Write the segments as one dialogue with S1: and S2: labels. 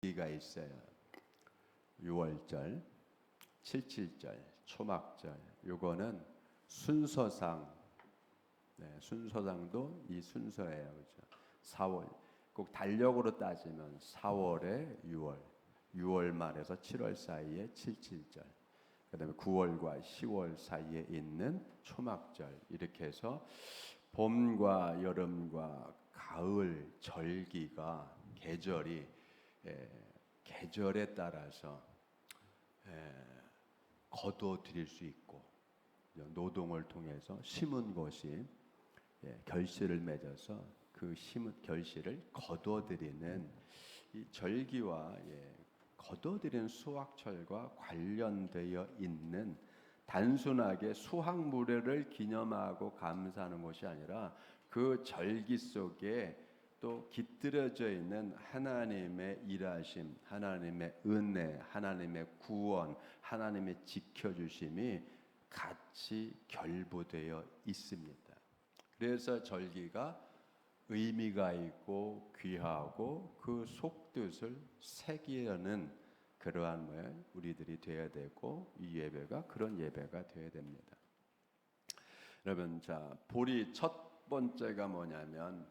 S1: 절기가 있어요. 6월절, 77절, 초막절. 요거는 순서상, 순서상도 이 순서예요, 그렇죠? 4월, 꼭 달력으로 따지면 4월에 6월, 6월 말에서 7월 사이에 77절, 그다음에 9월과 10월 사이에 있는 초막절. 이렇게 해서 봄과 여름과 가을 절기가 계절에 따라서 거둬 드릴 수 있고, 노동을 통해서 심은 것이 결실을 맺어서 그 심은 결실을 거둬 드리는 이 절기와 거둬 드리는 수확철과 관련되어 있는, 단순하게 수확물을 기념하고 감사하는 것이 아니라 그 절기 속에 또 깃들여져 있는 하나님의 일하심, 하나님의 은혜, 하나님의 구원, 하나님의 지켜주심이 같이 결부되어 있습니다. 그래서 절기가 의미가 있고 귀하고 그 속뜻을 새기려는 그러한 우리들이 되어야 되고, 이 예배가 그런 예배가 되어야 됩니다. 여러분, 자, 보리 첫 번째가 뭐냐면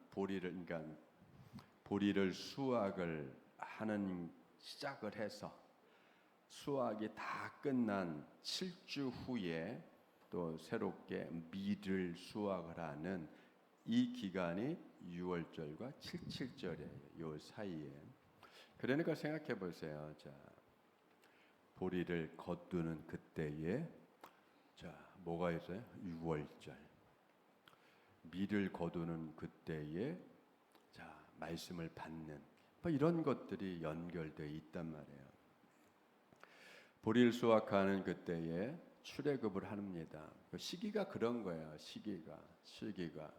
S1: 보리를 수확을 하는 시작을 해서 수확이 다 끝난 7주 후에 또 새롭게 밀을 수확을 하는 이 기간이 6월절과 77절이에요. 요 사이에. 그러니까 생각해 보세요. 자, 보리를 거두는 그때에 뭐가 있어요? 6월절. 밀을 거두는 그때에 말씀을 받는 이런 것들이 연결되어 있단 말이에요. 보리를 수확하는 그때에 출애굽을 합니다. 그 시기가 그런 거예요. 시기가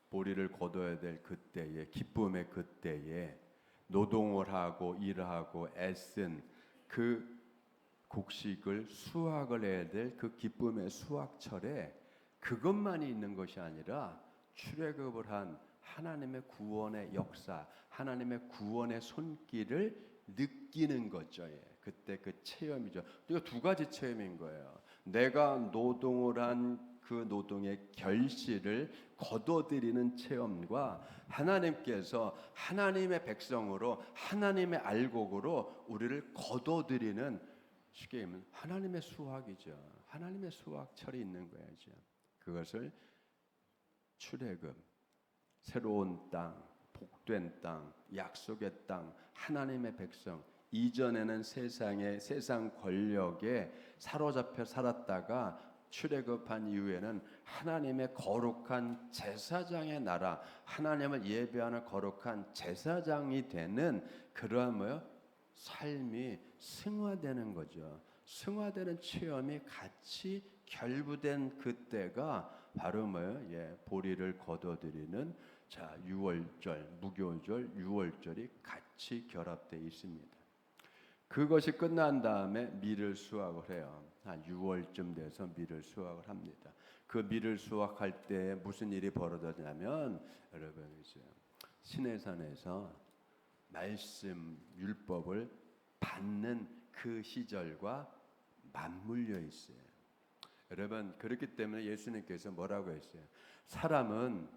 S1: 보리를 거둬야 될 그때에, 기쁨의 그때에, 노동을 하고 일하고 애쓴 그 곡식을 수확을 해야 될 그 기쁨의 수확철에 그것만이 있는 것이 아니라 출애굽을 한 하나님의 구원의 역사, 하나님의 구원의 손길을 느끼는 거죠. 그때 그 체험이죠. 이거 두 가지 체험인 거예요. 내가 노동을 한 그 노동의 결실을 거둬들이는 체험과 하나님께서 하나님의 백성으로, 하나님의 알곡으로 우리를 거둬들이는, 쉽게 얘기하면 하나님의 수확이죠. 하나님의 수확철이 있는 거야죠. 그것을 출애굽, 새로운 땅, 복된 땅, 약속의 땅, 하나님의 백성. 이전에는 세상 권력에 사로잡혀 살았다가 출애굽한 이후에는 하나님의 거룩한 제사장의 나라, 하나님을 예배하는 거룩한 제사장이 되는 그러한 삶이 승화되는 거죠. 승화되는 체험이 같이 결부된 그때가 바로 보리를 거둬들이는 6월절, 무교절, 6월절이 같이 결합되어 있습니다. 그것이 끝난 다음에 밀을 수확을 해요. 한 6월쯤 돼서 밀을 수확을 합니다. 그 밀을 수확할 때 무슨 일이 벌어졌냐면, 여러분, 시내산에서 말씀, 율법을 받는 그 시절과 맞물려 있어요. 여러분, 그렇기 때문에 예수님께서 뭐라고 했어요? 사람은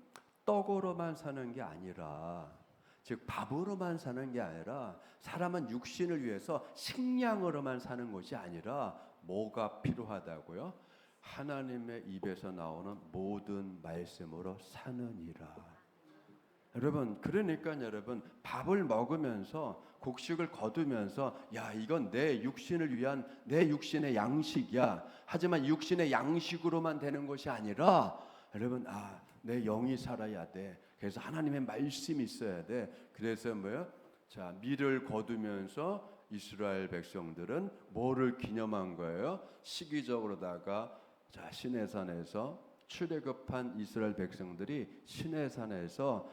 S1: 떡으로만 사는 게 아니라, 즉 밥으로만 사는 게 아니라, 사람은 육신을 위해서 식량으로만 사는 것이 아니라 뭐가 필요하다고요? 하나님의 입에서 나오는 모든 말씀으로 사느니라. 여러분, 그러니까 여러분, 밥을 먹으면서 곡식을 거두면서 이건 내 육신을 위한 내 육신의 양식이야. 하지만 육신의 양식으로만 되는 것이 아니라, 여러분, 내 영이 살아야 돼. 그래서 하나님의 말씀이 있어야 돼. 그래서 밀을 거두면서 이스라엘 백성들은 뭐를 기념한 거예요? 시기적으로다가 시내산에서 출애굽한 이스라엘 백성들이 시내산에서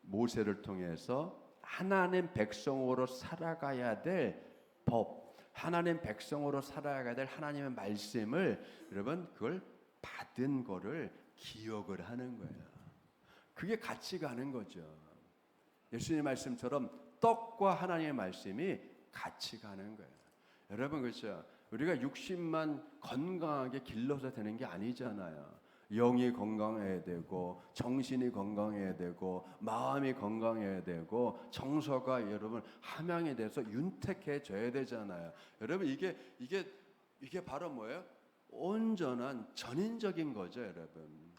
S1: 모세를 통해서 하나님 백성으로 살아가야 될 법, 하나님 백성으로 살아가야 될 하나님의 말씀을, 여러분, 그걸 받은 거를 기억을 하는 거예요. 그게 같이 가는 거죠. 예수님 말씀처럼 떡과 하나님의 말씀이 같이 가는 거예요. 여러분 그렇죠? 우리가 육신만 건강하게 길러서 되는 게 아니잖아요. 영이 건강해야 되고 정신이 건강해야 되고 마음이 건강해야 되고 정서가 여러분 함양이 돼서 윤택해져야 되잖아요. 여러분 이게 바로 뭐예요? 온전한 전인적인 거죠, 여러분.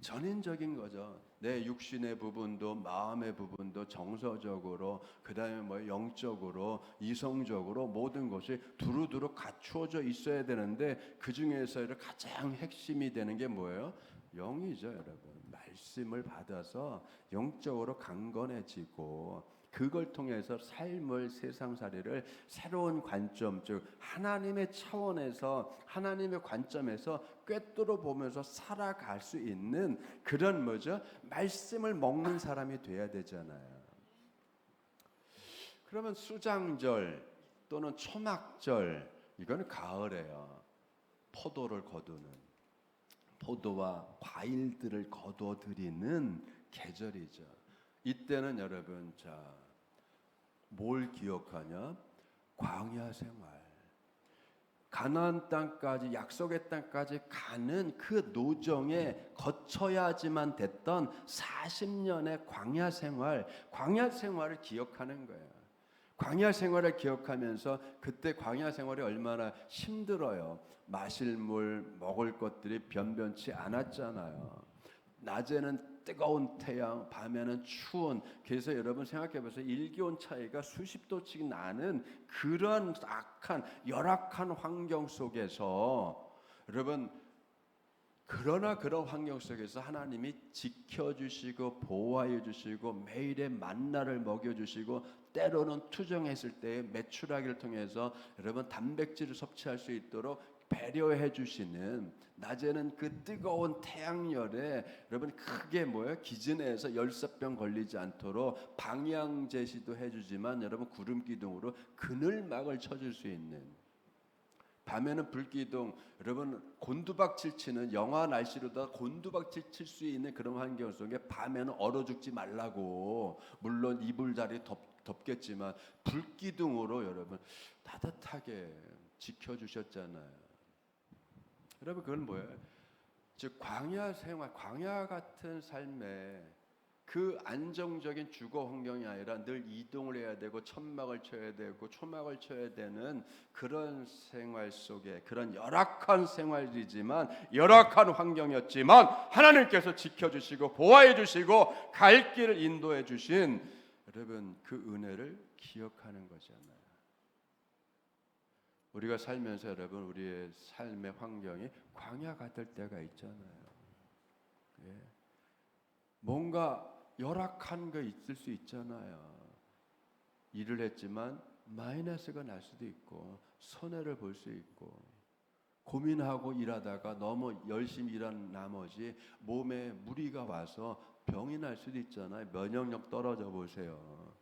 S1: 전인적인 거죠. 내 육신의 부분도 마음의 부분도 정서적으로 그다음에 뭐 영적으로 이성적으로 모든 것이 두루두루 갖추어져 있어야 되는데 그 중에서 가장 핵심이 되는 게 뭐예요? 영이죠, 여러분. 말씀을 받아서 영적으로 강건해지고 그걸 통해서 삶을 세상살이를 새로운 관점 즉 하나님의 차원에서 하나님의 관점에서 꿰뚫어 보면서 살아갈 수 있는 그런 뭐죠? 말씀을 먹는 사람이 돼야 되잖아요. 그러면 수장절 또는 초막절 이거는 가을에요. 포도를 거두는 포도와 과일들을 거두어 드리는 계절이죠. 이때는 여러분 뭘 기억하냐? 광야 생활. 가나안 땅까지 약속의 땅까지 가는 그 노정에 거쳐야지만 됐던 40년의 광야 생활을 기억하는 거예요. 광야 생활을 기억하면서 그때 광야 생활이 얼마나 힘들어요. 마실 물, 먹을 것들이 변변치 않았잖아요. 낮에는 뜨거운 태양, 밤에는 추운. 그래서 여러분 생각해 보세요. 일기온 차이가 수십 도씩 나는 그런 열악한 환경 속에서 여러분 그러나 그런 환경 속에서 하나님이 지켜주시고 보호하여 주시고 매일의 만나를 먹여주시고 때로는 투정했을 때 메추라기를 통해서 여러분 단백질을 섭취할 수 있도록 배려해 주시는 낮에는 그 뜨거운 태양열에 여러분 크게 기진해서 열사병 걸리지 않도록 방향 제시도 해주지만 여러분 구름 기둥으로 그늘막을 쳐줄 수 있는 밤에는 불기둥 여러분 곤두박질 치는 영하 날씨로다 곤두박질 칠 수 있는 그런 환경 속에 밤에는 얼어 죽지 말라고 물론 이불자리 덥겠지만 불기둥으로 여러분 따뜻하게 지켜주셨잖아요. 여러분 그건 뭐예요? 즉 광야 생활, 광야 같은 삶에 그 안정적인 주거 환경이 아니라 늘 이동을 해야 되고 천막을 쳐야 되고 초막을 쳐야 되는 그런 생활 속에 그런 열악한 생활이지만 열악한 환경이었지만 하나님께서 지켜주시고 보호해 주시고 갈 길을 인도해 주신 여러분 그 은혜를 기억하는 거잖아요. 우리가 살면서 여러분 우리의 삶의 환경이 광야 같을 때가 있잖아요. 예. 뭔가 열악한 거 있을 수 있잖아요. 일을 했지만 마이너스가 날 수도 있고 손해를 볼 수 있고 고민하고 일하다가 너무 열심히 일한 나머지 몸에 무리가 와서 병이 날 수도 있잖아요. 면역력 떨어져 보세요.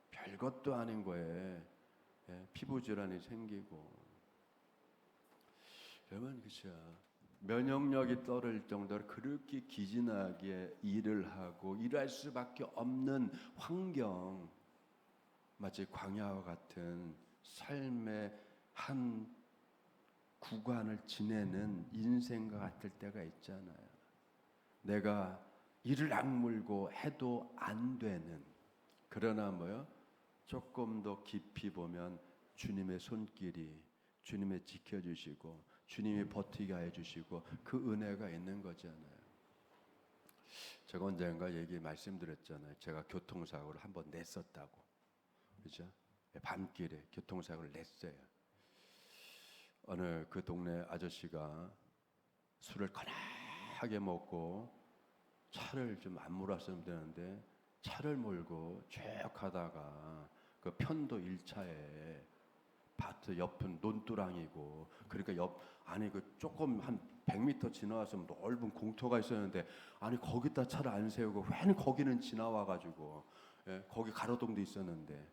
S1: 별것도 아닌 거에 피부 질환이 생기고 여러분 그렇죠. 면역력이 떨어질 정도로 그렇게 기진하게 일을 하고 일할 수밖에 없는 환경 마치 광야와 같은 삶의 한 구간을 지내는 인생과 같을 때가 있잖아요. 내가 이를 악물고 해도 안 되는 그러나 조금 더 깊이 보면 주님의 손길이 주님의 지켜주시고 주님이 버티게 해주시고 그 은혜가 있는 거잖아요. 제가 언젠가 말씀드렸잖아요. 제가 교통사고를 한번 냈었다고. 그죠? 밤길에 교통사고를 냈어요. 어느 그 동네 아저씨가 술을 거나하게 먹고 차를 좀 안 몰았으면 되는데 차를 몰고 쭉 가다가 그 편도 1차에 밭 옆은 논두랑이고 그러니까 안에 그 조금 한 100m 지나와서 넓은 공터가 있었는데 아니 거기다 차를 안 세우고 왜 거기는 지나와가지고 거기 가로등도 있었는데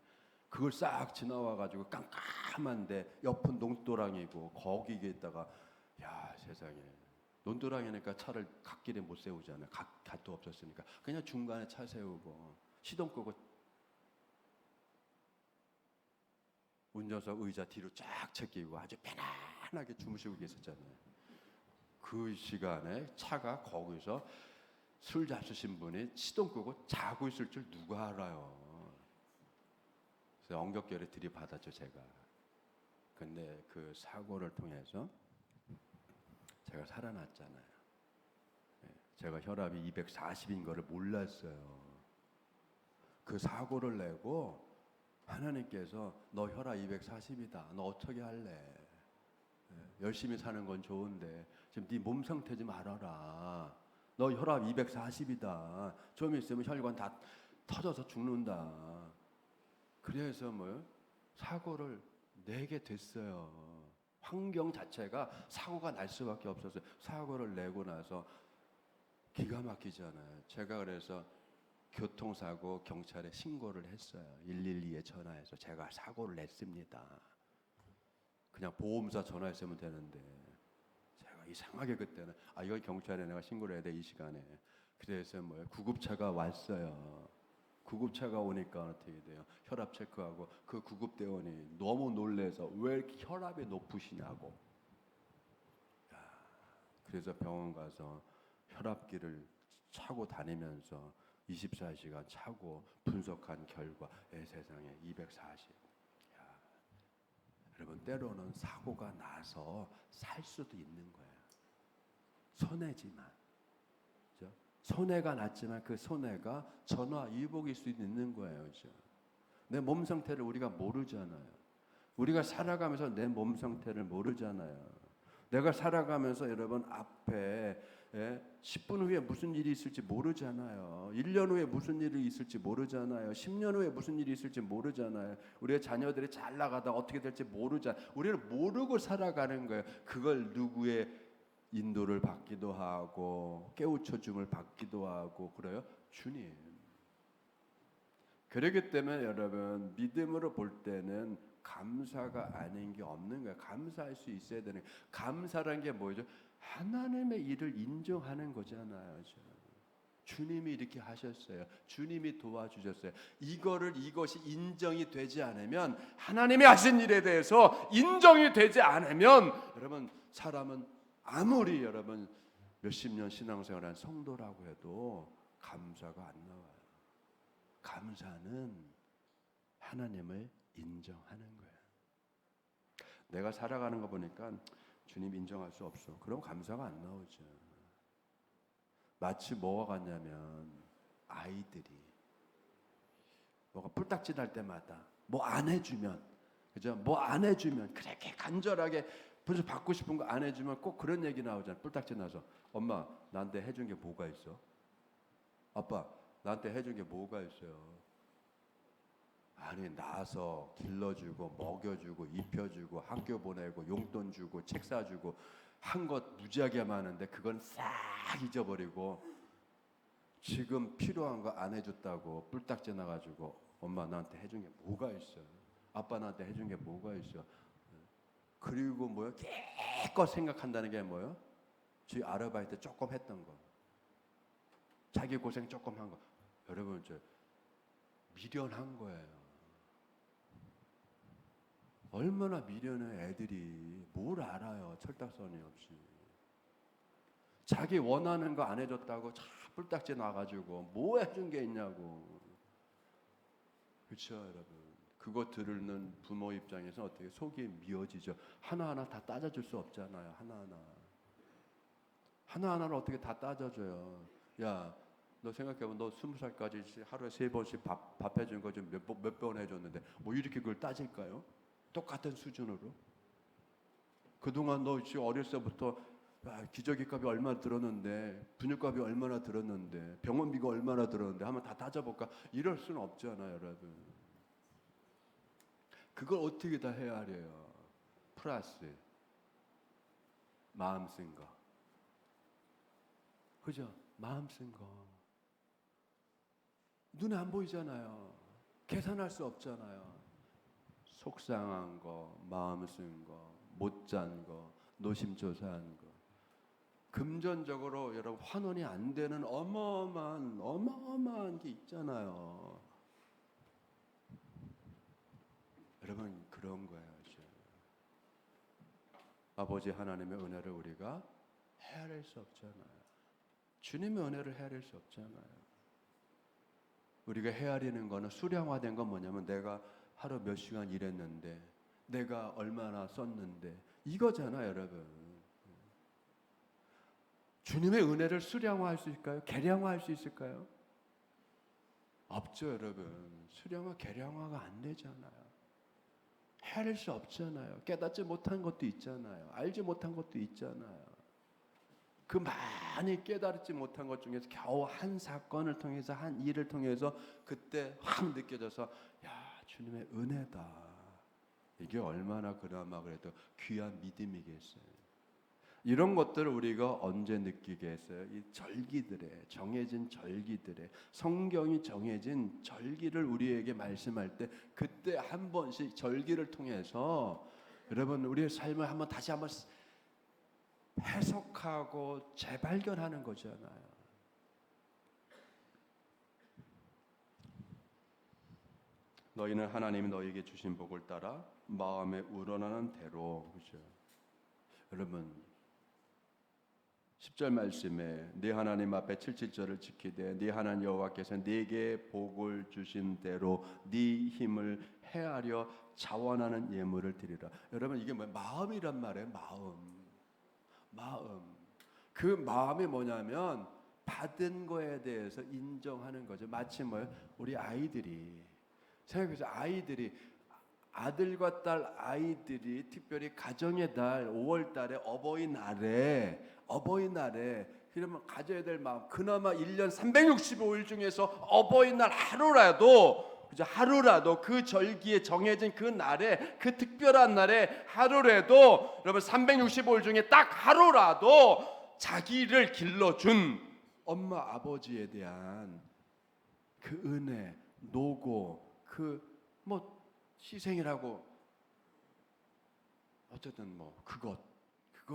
S1: 그걸 싹 지나와가지고 깜깜한데 옆은 논두랑이고 거기에다가 야 세상에 논두랑이니까 차를 갓길에 못 세우잖아요. 갓도 없었으니까 그냥 중간에 차 세우고 시동 끄고 운전석 의자 뒤로 쫙 제끼고 아주 편안하게 주무시고 계셨잖아요. 그 시간에 차가 거기서 술 잡수신 분이 시동 끄고 자고 있을 줄 누가 알아요. 그래서 엉겹결에 들이받았죠 제가. 근데 그 사고를 통해서 제가 살아났잖아요. 제가 혈압이 240인 거를 몰랐어요. 그 사고를 내고 하나님께서 너 혈압 240이다. 너 어떻게 할래? 열심히 사는 건 좋은데 지금 네 몸 상태 좀 알아라. 너 혈압 240이다. 좀 있으면 혈관 다 터져서 죽는다. 그래서 뭐 사고를 내게 됐어요. 환경 자체가 사고가 날 수밖에 없었어요. 사고를 내고 나서 기가 막히잖아요. 제가 그래서 교통사고 경찰에 신고를 했어요. 112에 전화해서 제가 사고를 냈습니다. 그냥 보험사 전화했으면 되는데 제가 이상하게 그때는 이거 경찰에 내가 신고를 해야 돼 이 시간에. 그래서 뭐예요? 구급차가 왔어요. 구급차가 오니까 어떻게 돼요? 혈압 체크하고 그 구급대원이 너무 놀래서 왜 이렇게 혈압이 높으시냐고. 그래서 병원 가서 혈압기를 차고 다니면서 24시간 차고 분석한 결과 세상에 240. 여러분 때로는 사고가 나서 살 수도 있는 거예요. 손해지만. 그렇죠? 손해가 났지만 그 손해가 전화위복일 수도 있는 거예요. 그렇죠? 내 몸 상태를 우리가 모르잖아요. 우리가 살아가면서 내 몸 상태를 모르잖아요. 내가 살아가면서 여러분 앞에 10분 후에 무슨 일이 있을지 모르잖아요. 1년 후에 무슨 일이 있을지 모르잖아요. 10년 후에 무슨 일이 있을지 모르잖아요. 우리의 자녀들이 잘 나가다 어떻게 될지 모르잖아요. 우리는 모르고 살아가는 거예요. 그걸 누구의 인도를 받기도 하고 깨우쳐줌을 받기도 하고 그래요. 주님. 그렇기 때문에 여러분 믿음으로 볼 때는 감사가 아닌 게 없는 거예요. 감사할 수 있어야 되는 거예요. 감사라는 게 뭐죠? 하나님의 일을 인정하는 거잖아요. 주님이 이렇게 하셨어요. 주님이 도와주셨어요. 이것이 인정이 되지 않으면 하나님이 하신 일에 대해서 인정이 되지 않으면 여러분 사람은 아무리 여러분 몇십 년 신앙생활한 성도라고 해도 감사가 안 나와요. 감사는 하나님을 인정하는 거예요. 내가 살아가는 거 보니까 주님 인정할 수 없어. 그럼 감사가 안 나오죠. 마치 뭐가 같냐면 아이들이 뭐가 뿔딱지 날 때마다 뭐 안 해주면 그죠? 뭐 안 해주면 그렇게 간절하게 벌써 받고 싶은 거 안 해주면 꼭 그런 얘기 나오잖아. 뿔딱지 나서 엄마 나한테 해준 게 뭐가 있어? 아빠 나한테 해준 게 뭐가 있어요? 아니 낳아서 길러주고 먹여주고 입혀주고 학교 보내고 용돈 주고 책 사주고 한 것 무지하게 많은데 그건 싹 잊어버리고 지금 필요한 거 안 해줬다고 뿔딱지 나가지고 엄마 나한테 해준 게 뭐가 있어? 아빠 나한테 해준 게 뭐가 있어? 그리고 뭐요? 깨끗 생각한다는 게 뭐요? 지 아르바이트 조금 했던 거, 자기 고생 조금 한 거. 여러분 저 미련한 거예요. 얼마나 미련해. 애들이 뭘 알아요. 철딱서니 없이. 자기 원하는 거 안 해줬다고 자 뿔딱지 놔가지고 뭐 해준 게 있냐고. 그렇죠 여러분. 그거 들으는 부모 입장에서 어떻게 속이 미어지죠. 하나하나 다 따져줄 수 없잖아요. 하나하나를 어떻게 다 따져줘요. 야 너 생각해봐. 너 20살까지 하루에 3번씩 밥 해준 거 좀 몇 번 해줬는데 뭐 이렇게 그걸 따질까요? 똑같은 수준으로. 그동안 너 지금 어렸을 때부터 기저귀 값이 얼마나 들었는데 분유값이 얼마나 들었는데 병원비가 얼마나 들었는데 한번 다 따져볼까? 이럴 수는 없잖아요 여러분. 그걸 어떻게 다 헤아려요. 플러스 마음 쓴 거. 그죠? 마음 쓴 거. 눈에 안 보이잖아요. 계산할 수 없잖아요. 속상한 거, 마음 쓴 거, 못 잔 거, 노심초사한 거. 금전적으로 여러분 환원이 안 되는 어마어마한 게 있잖아요. 여러분 그런 거예요. 그죠? 아버지 하나님의 은혜를 우리가 헤아릴 수 없잖아요. 주님의 은혜를 헤아릴 수 없잖아요. 우리가 헤아리는 거는 수량화된 건 뭐냐면 내가 하루 몇 시간 일했는데, 내가 얼마나 썼는데, 이거잖아요, 여러분. 주님의 은혜를 수량화할 수 있을까요? 계량화할 수 있을까요? 없죠, 여러분. 수량화, 계량화가 안 되잖아요. 헤아릴 수 없잖아요. 깨닫지 못한 것도 있잖아요. 알지 못한 것도 있잖아요. 그 많이 깨달지 못한 것 중에서 겨우 한 사건을 통해서, 한 일을 통해서 그때 확 느껴져서, 야, 주님의 은혜다. 이게 얼마나 그나마 그래도 귀한 믿음이겠어요. 이런 것들을 우리가 언제 느끼게 했어요? 이 절기들에, 정해진 절기들에, 성경이 정해진 절기를 우리에게 말씀할 때, 그때 한 번씩 절기를 통해서 여러분 우리의 삶을 한번 다시 한번 해석하고 재발견하는 거잖아요. 너희는 하나님이 너희에게 주신 복을 따라 마음에 우러나는 대로, 그죠? 여러분 10절 말씀에 네 하나님 앞에 77절을 지키되 네 하나님 여호와께서 네게 복을 주신 대로 네 힘을 헤아려 자원하는 예물을 드리라. 여러분 이게 뭐예요? 마음이란 말이에요. 마음. 그 마음이 뭐냐면 받은 거에 대해서 인정하는 거죠. 마치 뭐예요? 우리 아이들이 생각해보세요. 아들과 딸 아이들이 특별히 가정의 달 5월 달에 어버이날에 그러면 가져야 될 마음, 그나마 1년 365일 중에서 어버이날 하루라도 그 절기에 정해진 그 날에, 그 특별한 날에 하루라도, 여러분 365일 중에 딱 하루라도 자기를 길러준 엄마 아버지에 대한 그 은혜, 노고, 그 뭐 희생이라고 어쨌든 뭐 그걸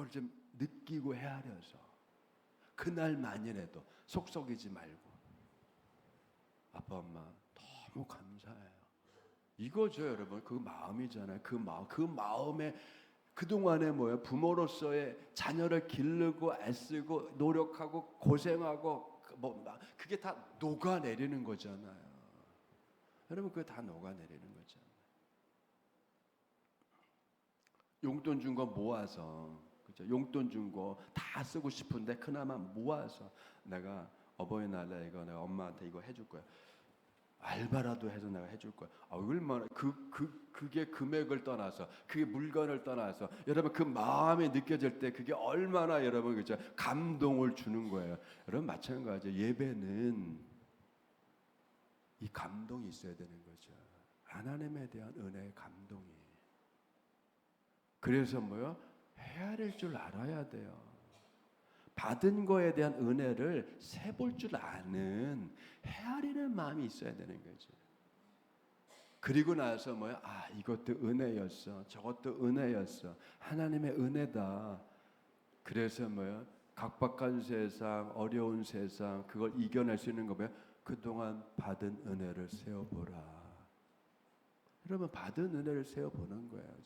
S1: 좀 느끼고 헤아려서 그날만이라도 속썩이지 말고, 아빠 엄마 너무 감사해요. 이거죠, 여러분. 그 마음이잖아요. 그 마음에 그동안에 뭐예요? 부모로서의 자녀를 기르고 애쓰고 노력하고 고생하고 그게 다 녹아내리는 거잖아요. 여러분 그게 다 녹아내리는 거잖아요. 용돈 준 거 모아서, 그죠? 용돈 준 거 다 쓰고 싶은데 그나마 모아서 내가 어버이날에 이거 내가 엄마한테 이거 해줄 거야. 알바라도 해서 내가 해줄 거야. 얼마나 그게 금액을 떠나서, 그게 물건을 떠나서, 여러분 그 마음이 느껴질 때 그게 얼마나 여러분 그죠? 감동을 주는 거예요. 여러분 마찬가지예요. 예배는 이 감동이 있어야 되는 거죠. 하나님에 대한 은혜의 감동이. 그래서 뭐요? 헤아릴 줄 알아야 돼요. 받은 거에 대한 은혜를 세볼 줄 아는 헤아리는 마음이 있어야 되는 거죠. 그리고 나서 뭐야? 이것도 은혜였어. 저것도 은혜였어. 하나님의 은혜다. 그래서 뭐야? 각박한 세상, 어려운 세상, 그걸 이겨낼 수 있는 거 뭐야? 그동안 받은 은혜를 세어보라. 여러분 받은 은혜를 세어보는 거예요.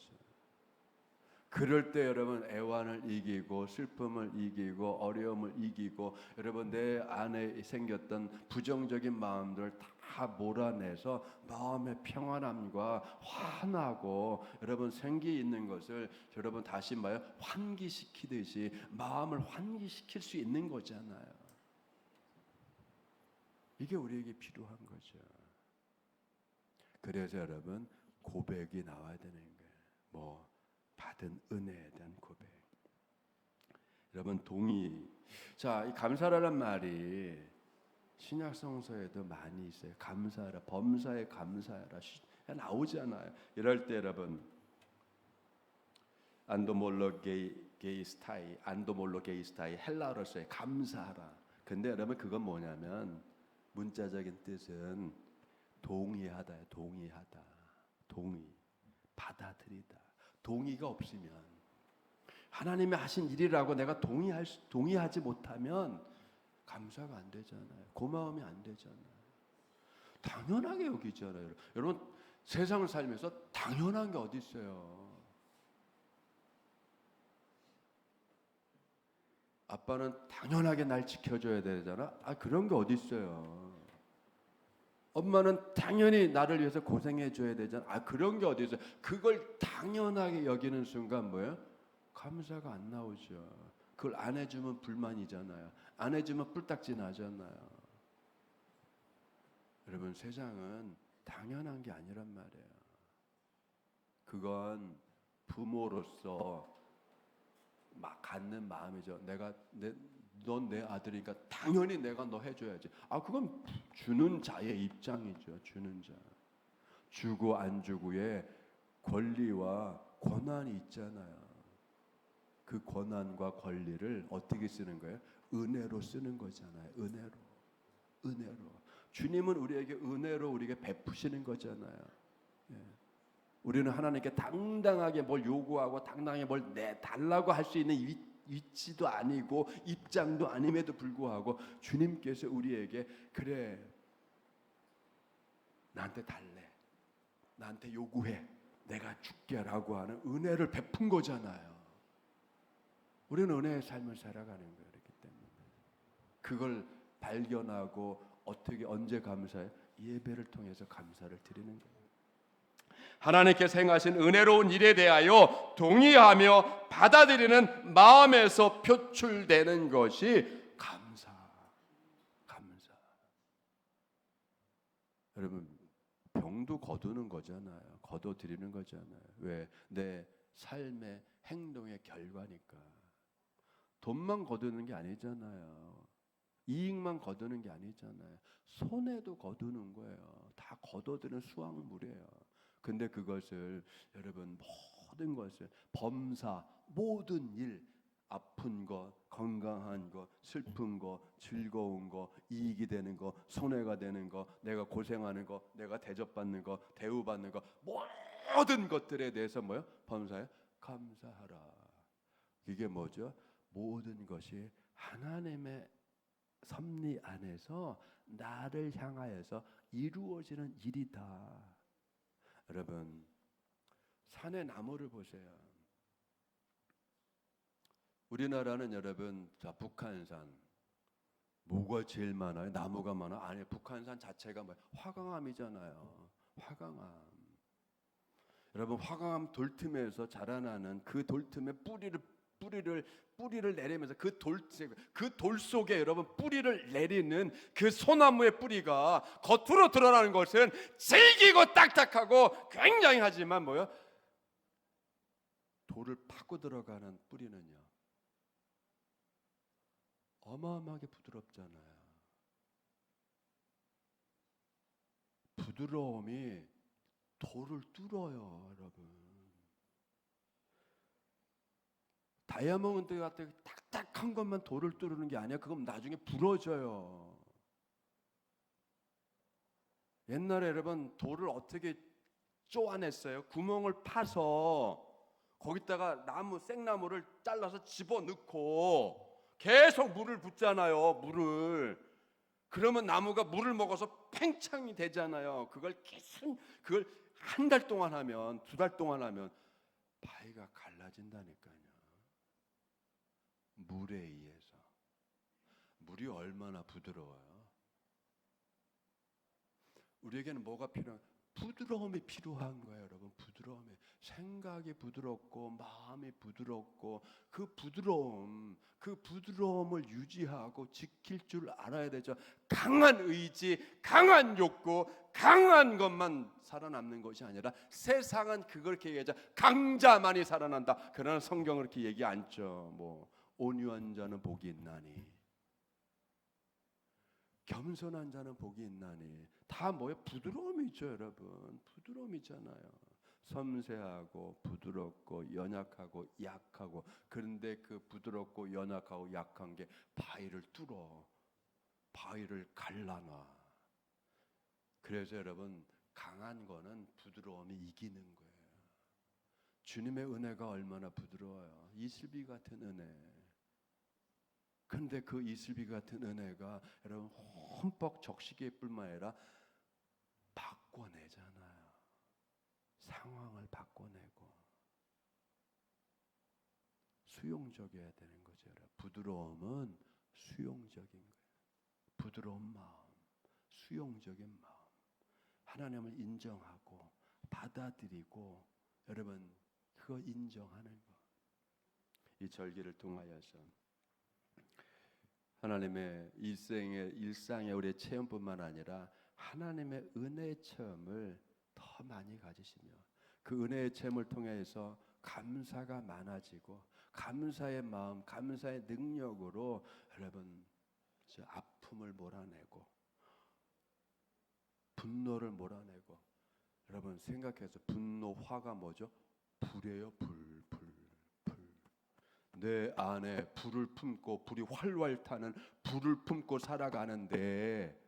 S1: 그럴 때 여러분 애환을 이기고 슬픔을 이기고 어려움을 이기고, 여러분 내 안에 생겼던 부정적인 마음들을 다 몰아내서 마음의 평안함과 환하고 여러분 생기 있는 것을 여러분 다시 뭐예요? 환기시키듯이 마음을 환기시킬 수 있는 거잖아요. 이게 우리에게 필요한 거죠. 그래서 여러분 고백이 나와야 되는 거예요. 받은 은혜에 대한 고백. 여러분 동의. 자, 이 감사라는 말이 신약 성서에도 많이 있어요. 감사하라, 범사에 감사하라 나오잖아요. 이럴 때 여러분 안도몰로게이스타이 헬라어로서의 감사하라. 근데 여러분 그건 뭐냐면 문자적인 뜻은 동의하다예요. 동의, 받아들이다. 동의가 없으면, 하나님이 하신 일이라고 내가 동의하지 못하면 감사가 안 되잖아요. 고마움이 안 되잖아요. 당연하게 여기잖아요. 여러분 세상을 살면서 당연한 게 어디 있어요? 아빠는 당연하게 날 지켜줘야 되잖아. 그런 게 어디 있어요? 엄마는 당연히 나를 위해서 고생해 줘야 되잖아. 그런 게 어디 있어요? 그걸 당연하게 여기는 순간 뭐예요? 감사가 안 나오죠. 그걸 안 해주면 불만이잖아요. 안 해주면 뿔딱지 나잖아요. 여러분, 세상은 당연한 게 아니란 말이에요. 그건 부모로서 막 갖는 마음이죠. 넌 내 아들이니까 당연히 내가 너 해줘야지. 그건 주는 자의 입장이죠. 주는 자. 주고 안 주고의 권리와 권한이 있잖아요. 그 권한과 권리를 어떻게 쓰는 거예요? 은혜로 쓰는 거잖아요. 은혜로. 주님은 우리에게 은혜로 우리에게 베푸시는 거잖아요. 예. 우리는 하나님께 당당하게 뭘 요구하고 당당하게 뭘 내달라고 할 수 있는 위치도 아니고 입장도 아님에도 불구하고 주님께서 우리에게 그래 나한테 달래, 나한테 요구해, 내가 줄게라고 하는 은혜를 베푼 거잖아요. 우리는 은혜의 삶을 살아가는 거예요. 그렇기 때문에 그걸 발견하고 어떻게 언제 감사해요? 예배를 통해서 감사를 드리는 거예요. 하나님께서 행하신 은혜로운 일에 대하여 동의하며 받아들이는 마음에서 표출되는 것이 감사. 여러분, 병도 거두는 거잖아요. 거둬들이는 거잖아요. 왜? 내 삶의 행동의 결과니까. 돈만 거두는 게 아니잖아요. 이익만 거두는 게 아니잖아요. 손해도 거두는 거예요. 다 거둬들이는 수확물이에요. 근데 그것을 여러분 모든 것을 범사 모든 일 아픈 거, 건강한 거, 슬픈 거, 즐거운 거, 이익이 되는 거, 손해가 되는 거, 내가 고생하는 거, 내가 대접받는 거, 대우받는 거 모든 것들에 대해서 뭐요? 범사에 감사하라. 이게 뭐죠? 모든 것이 하나님의 섭리 안에서 나를 향하여서 이루어지는 일이다. 여러분, 산의 나무를 보세요. 우리나라는 여러분, 자 북한산 뭐가 제일 많아요? 나무가 많아? 아니, 북한산 자체가 뭐야? 화강암이잖아요. 화강암. 여러분, 화강암 돌틈에서 자라나는 그 돌틈에 뿌리를 내리면서 그 돌 속에 여러분 뿌리를 내리는 그 소나무의 뿌리가 겉으로 드러나는 것은 질기고 딱딱하고 굉장히 하지만 뭐요? 돌을 파고 들어가는 뿌리는요 어마어마하게 부드럽잖아요. 부드러움이 돌을 뚫어요, 여러분. 다이아몬드 같은 딱딱한 것만 돌을 뚫는 게 아니야. 그건 나중에 부러져요. 옛날에 여러분 돌을 어떻게 쪼아냈어요? 구멍을 파서 거기다가 생나무를 잘라서 집어넣고 계속 물을 붓잖아요. 물을. 그러면 나무가 물을 먹어서 팽창이 되잖아요. 그걸 한 달 동안 하면, 2달 동안 하면 바위가 갈라진다니까요. 물에 의해서. 물이 얼마나 부드러워요. 우리에게는 뭐가 필요한? 부드러움이 필요한 거예요, 여러분. 부드러움이. 생각이 부드럽고 마음이 부드럽고 그 부드러움을 유지하고 지킬 줄 알아야 되죠. 강한 의지, 강한 욕구, 강한 것만 살아남는 것이 아니라 세상은 그렇게 얘기하죠. 강자만이 살아난다. 그러나 성경은 그렇게 얘기 않죠. 온유한 자는 복이 있나니, 겸손한 자는 복이 있나니. 다 뭐예요? 부드러움이죠, 여러분. 부드러움이잖아요. 섬세하고 부드럽고 연약하고 약하고. 그런데 그 부드럽고 연약하고 약한 게 바위를 뚫어, 바위를 갈라놔. 그래서 여러분, 강한 거는 부드러움이 이기는 거예요. 주님의 은혜가 얼마나 부드러워요. 이슬비 같은 은혜. 근데 그 이슬비 같은 은혜가 여러분 흠뻑 적시기에 뿐만 아니라 바꿔내잖아요. 상황을 바꿔내고 수용적이어야 되는 거죠. 부드러움은 수용적인 거예요. 부드러운 마음, 수용적인 마음, 하나님을 인정하고 받아들이고 여러분 그거 인정하는 거. 이 절기를 통하여서 하나님의 일상의 우리의 체험뿐만 아니라 하나님의 은혜의 체험을 더 많이 가지시며 그 은혜의 체험을 통해서 감사가 많아지고 감사의 마음, 감사의 능력으로 여러분 아픔을 몰아내고 분노를 몰아내고 여러분 생각해서 분노, 화가 뭐죠? 불이에요. 불. 내 안에 불을 품고 불이 활활 타는 불을 품고 살아가는데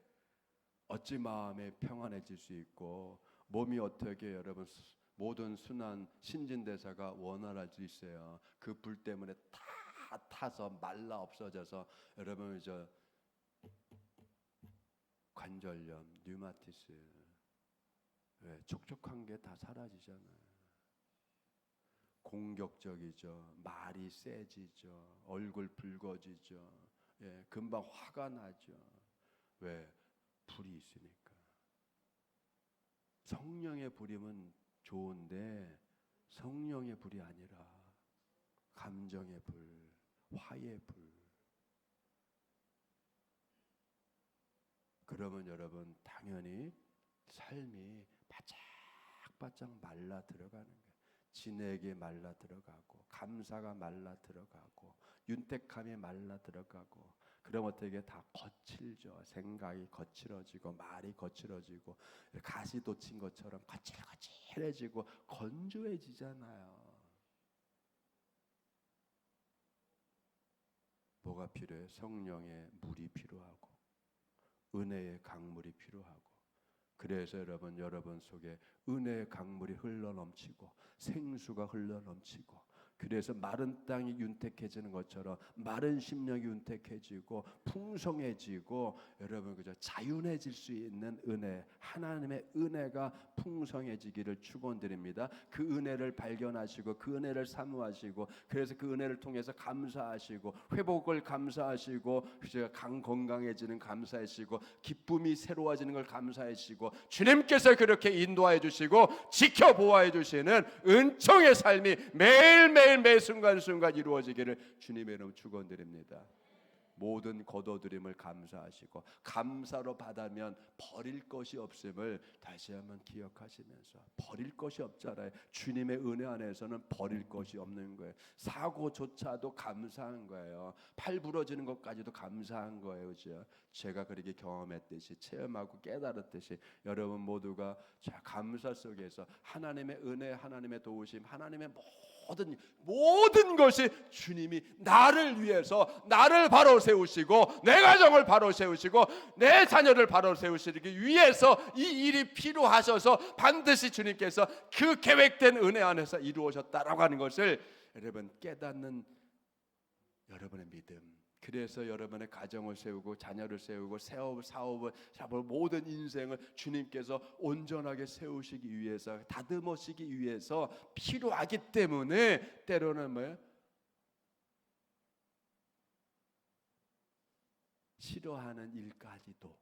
S1: 어찌 마음에 평안해질 수 있고 몸이 어떻게 여러분 모든 순환 신진대사가 원활할 수 있어요. 그 불 때문에 다 타서 말라 없어져서 여러분 관절염, 류마티스, 촉촉한 게 다 사라지잖아요. 공격적이죠. 말이 세지죠. 얼굴 붉어지죠. 금방 화가 나죠. 왜? 불이 있으니까. 성령의 불이면 좋은데 성령의 불이 아니라 감정의 불, 화의 불. 그러면 여러분 당연히 삶이 바짝바짝 말라 들어가는 거예요. 진액이 말라 들어가고 감사가 말라 들어가고 윤택함이 말라 들어가고 그럼 어떻게 다 거칠죠. 생각이 거칠어지고 말이 거칠어지고 가시 돋친 것처럼 거칠거칠해지고 건조해지잖아요. 뭐가 필요해? 성령의 물이 필요하고 은혜의 강물이 필요하고 그래서 여러분 속에 은혜의 강물이 흘러넘치고 생수가 흘러넘치고 그래서 마른 땅이 윤택해지는 것처럼 마른 심령이 윤택해지고 풍성해지고 여러분 그저 자윤해질 수 있는 은혜 하나님의 은혜가 풍성해지기를 축원드립니다. 그 은혜를 발견하시고 그 은혜를 사모하시고 그래서 그 은혜를 통해서 감사하시고 회복을 감사하시고 건강해지는 감사하시고 기쁨이 새로워지는 걸 감사하시고 주님께서 그렇게 인도하여 주시고 지켜보아해 주시는 은총의 삶이 매일매일 매 순간순간 이루어지기를 주님의 이름 축원드립니다. 모든 거둬들임을 감사하시고 감사로 받으면 버릴 것이 없음을 다시 한번 기억하시면서 버릴 것이 없잖아요. 주님의 은혜 안에서는 버릴 것이 없는 거예요. 사고조차도 감사한 거예요. 팔 부러지는 것까지도 감사한 거예요. 그죠? 제가 그렇게 경험했듯이 체험하고 깨달았듯이 여러분 모두가 감사 속에서 하나님의 은혜, 하나님의 도우심, 하나님의 모든 것이 주님이 나를 위해서 나를 바로 세우시고 내 가정을 바로 세우시고 내 자녀를 바로 세우시기 위해서 이 일이 필요하셔서 반드시 주님께서 그 계획된 은혜 안에서 이루어졌다라고 하는 것을 여러분 깨닫는 여러분의 믿음. 그래서 여러분의 가정을 세우고 자녀를 세우고 사업을 모든 인생을 주님께서 온전하게 세우시기 위해서 다듬으시기 위해서 필요하기 때문에 때로는 뭐예요? 싫어하는 일까지도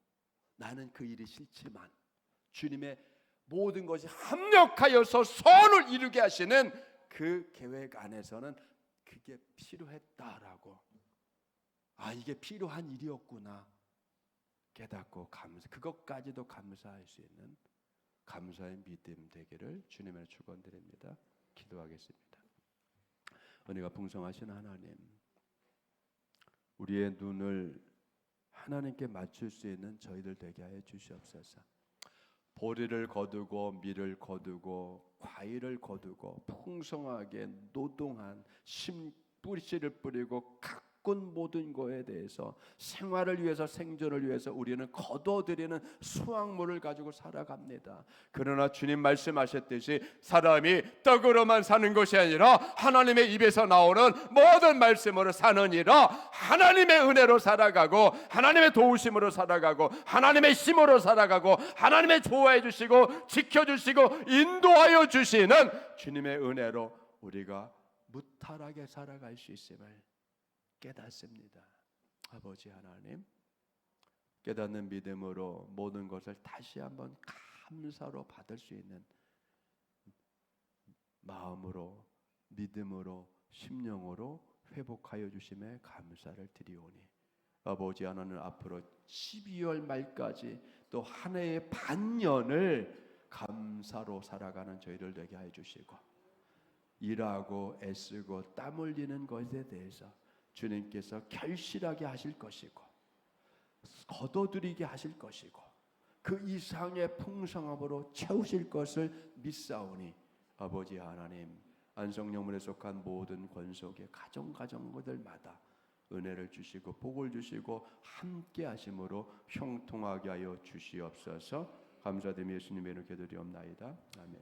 S1: 나는 그 일이 싫지만 주님의 모든 것이 합력하여서 선을 이루게 하시는 그 계획 안에서는 그게 필요했다라고 이게 필요한 일이었구나 깨닫고 그것까지도 감사할 수 있는 감사의 믿음 되기를 주님의 축원드립니다. 기도하겠습니다. 은혜가 풍성하신 하나님, 우리의 눈을 하나님께 맞출 수 있는 저희들 되게 하여 주시옵소서. 보리를 거두고 밀을 거두고 과일을 거두고 풍성하게 노동한 뿌리씨를 뿌리고 바꾼 모든 것에 대해서 생활을 위해서, 생존을 위해서 우리는 거둬들이는 수확물을 가지고 살아갑니다. 그러나 주님 말씀하셨듯이 사람이 떡으로만 사는 것이 아니라 하나님의 입에서 나오는 모든 말씀으로 사느니라. 하나님의 은혜로 살아가고, 하나님의 도우심으로 살아가고, 하나님의 힘으로 살아가고, 하나님의 좋아해 주시고 지켜주시고 인도하여 주시는 주님의 은혜로 우리가 무탈하게 살아갈 수 있음을 깨닫습니다. 아버지 하나님, 깨닫는 믿음으로 모든 것을 다시 한번 감사로 받을 수 있는 마음으로, 믿음으로, 심령으로 회복하여 주심에 감사를 드리오니, 아버지 하나님, 앞으로 12월 말까지 또 한 해의 반년을 감사로 살아가는 저희들 되게 해 주시고, 일하고 애쓰고 땀 흘리는 것에 대해서 주님께서 결실하게 하실 것이고 거둬들이게 하실 것이고 그 이상의 풍성함으로 채우실 것을 믿사오니, 아버지 하나님, 안성령문에 속한 모든 권속의 가정가정들마다 은혜를 주시고 복을 주시고 함께 하심으로 형통하게 하여 주시옵소서. 감사드리며 예수님의 이름으로 기도드리옵나이다. 아멘.